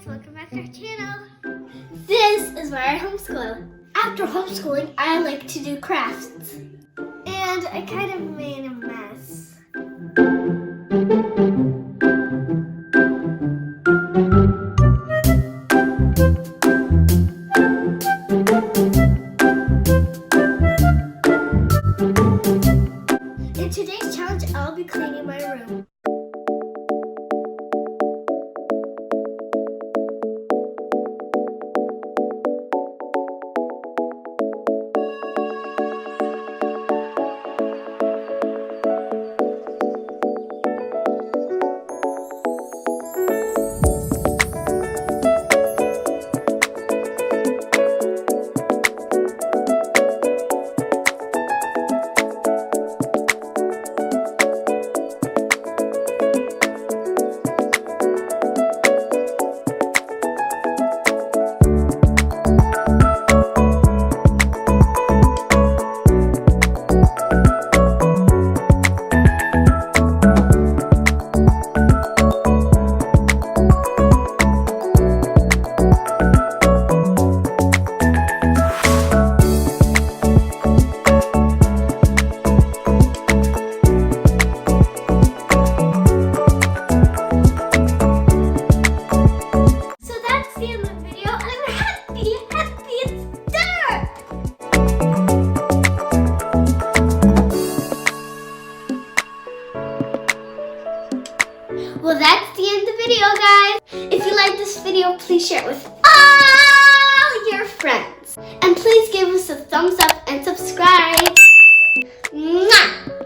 guys, welcome back to our channel. This is where I homeschool. After homeschooling, I like to do crafts. And I kind of made a mess. In today's challenge, I'll be cleaning my room. Well, that's the end of the video, guys. If you like this video, please share it with all your friends. And please give us a thumbs up and subscribe. Mwah!